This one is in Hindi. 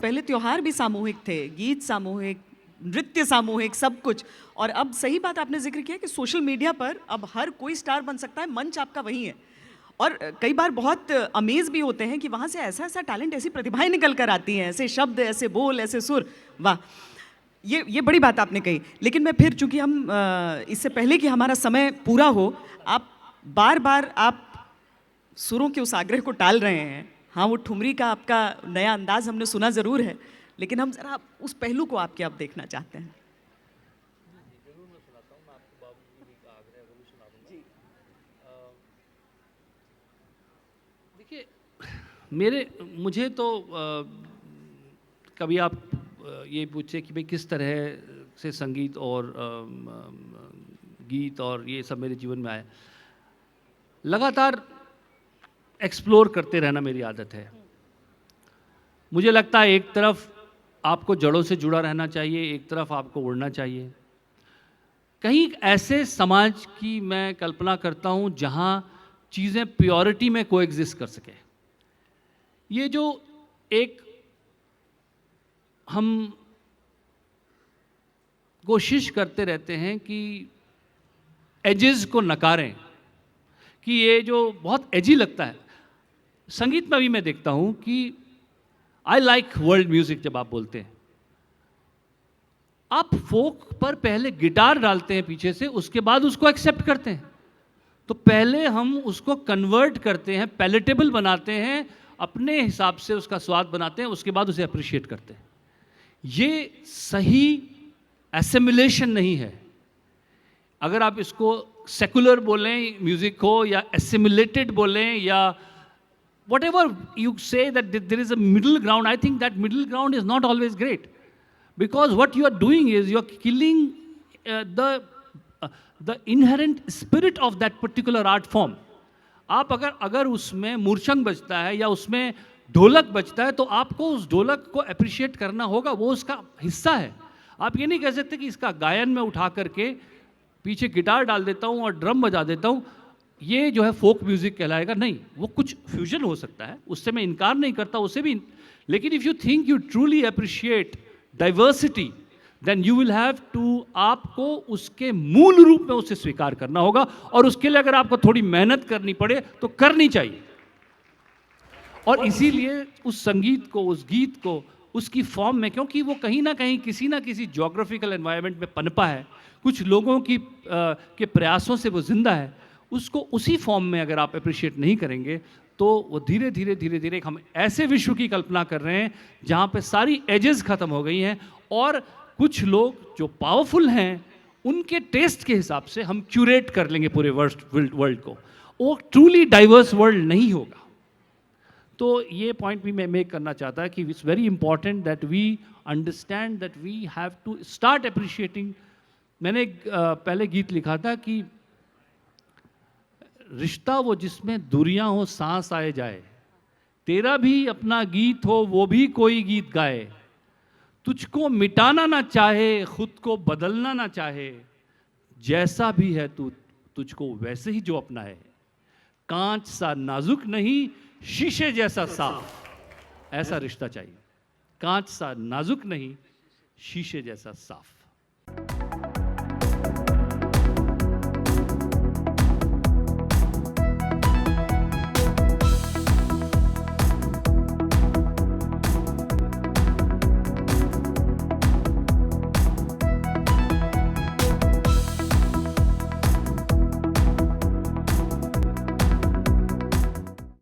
पहले त्योहार भी सामूहिक थे, गीत सामूहिक, नृत्य सामूहिक, सब कुछ। और अब सही बात आपने जिक्र किया कि सोशल मीडिया पर अब हर कोई स्टार बन सकता है, मंच आपका वही है। और कई बार बहुत अमेज भी होते हैं कि वहाँ से ऐसा ऐसा टैलेंट, ऐसी प्रतिभाएं निकल कर आती हैं, ऐसे शब्द, ऐसे बोल, ऐसे सुर, वाह! ये बड़ी बात आपने कही। लेकिन मैं फिर, चूंकि हम इससे पहले कि हमारा समय पूरा हो, आप बार-बार आप सुरों के उस आग्रह को टाल रहे हैं। हाँ, वो ठुमरी का आपका नया अंदाज़ हमने सुना ज़रूर है, लेकिन हम ज़रा उस पहलू को आपके अब देखना चाहते हैं। ज़रूर मैं सुनाता हूँ, मैं आपको बाबूजी का आग्रह ज़रूर सुना दूँगा। देखिए, मुझे तो कभी आप ये पूछे कि भाई किस तरह से संगीत और गीत और ये सब मेरे जीवन में आए, लगातार एक्सप्लोर करते रहना मेरी आदत है। मुझे लगता है एक तरफ आपको जड़ों से जुड़ा रहना चाहिए, एक तरफ आपको उड़ना चाहिए। कहीं ऐसे समाज की मैं कल्पना करता हूँ जहाँ चीज़ें प्योरिटी में कोएग्जिस्ट कर सके। ये जो एक हम कोशिश करते रहते हैं कि एजेस को नकारें, कि ये जो बहुत एजी लगता है, संगीत में भी मैं देखता हूँ कि आई लाइक वर्ल्ड म्यूजिक। जब आप बोलते हैं, आप फोक पर पहले गिटार डालते हैं पीछे से, उसके बाद उसको एक्सेप्ट करते हैं। तो पहले हम उसको कन्वर्ट करते हैं, पैलेटेबल बनाते हैं, अपने हिसाब से उसका स्वाद बनाते हैं, उसके बाद उसे अप्रिशिएट करते हैं। ये सही एसिमिलेशन नहीं है। अगर आप इसको सेकुलर बोलें म्यूजिक को, या एसिमिलेटेड बोलें, या whatever you say that there is a middle ground, I think that middle ground is not always great, because what you are doing is you are killing the inherent spirit of that particular art form. आप अगर उसमें मूर्छंग बजता है या उसमें ढोलक बजता है, तो आपको उस ढोलक को अप्रिशिएट करना होगा, वो उसका हिस्सा है। आप ये नहीं कह सकते कि इसका गायन में उठा करके पीछे गिटार डाल देता हूँ और ड्रम बजा देता हूँ, ये जो है फोक म्यूजिक कहलाएगा। नहीं, वो कुछ फ्यूजन हो सकता है, उससे मैं इनकार नहीं करता, उसे भी। लेकिन if you think you truly appreciate diversity, then you will have to, आपको उसके मूल रूप में उसे स्वीकार करना होगा, और उसके लिए अगर आपको थोड़ी मेहनत करनी पड़े तो करनी चाहिए। और इसीलिए उस संगीत को, उस गीत को उसकी फॉर्म में, क्योंकि वो कहीं ना कहीं किसी ना किसी ज्योग्राफिकल एनवायरनमेंट में पनपा है, कुछ लोगों की के प्रयासों से वो जिंदा है, उसको उसी फॉर्म में अगर आप अप्रिशिएट नहीं करेंगे, तो वो धीरे धीरे हम ऐसे विश्व की कल्पना कर रहे हैं जहाँ पे सारी एजेस खत्म हो गई हैं, और कुछ लोग जो पावरफुल हैं उनके टेस्ट के हिसाब से हम क्यूरेट कर लेंगे पूरे वर्ल्ड को। वो ट्रूली डाइवर्स वर्ल्ड नहीं होगा। तो ये पॉइंट भी मैं मेक करना चाहता कि it's very important that we understand that we have to start appreciating. मैंने पहले गीत लिखा था कि रिश्ता वो जिसमें दूरियां हो, सांस आए जाए, तेरा भी अपना गीत हो, वो भी कोई गीत गाए, तुझको मिटाना ना चाहे, खुद को बदलना ना चाहे, जैसा भी है तू, तुझको वैसे ही जो अपना है, कांच सा नाजुक नहीं, शीशे जैसा साफ, ऐसा रिश्ता चाहिए। कांच सा नाजुक नहीं, शीशे जैसा साफ।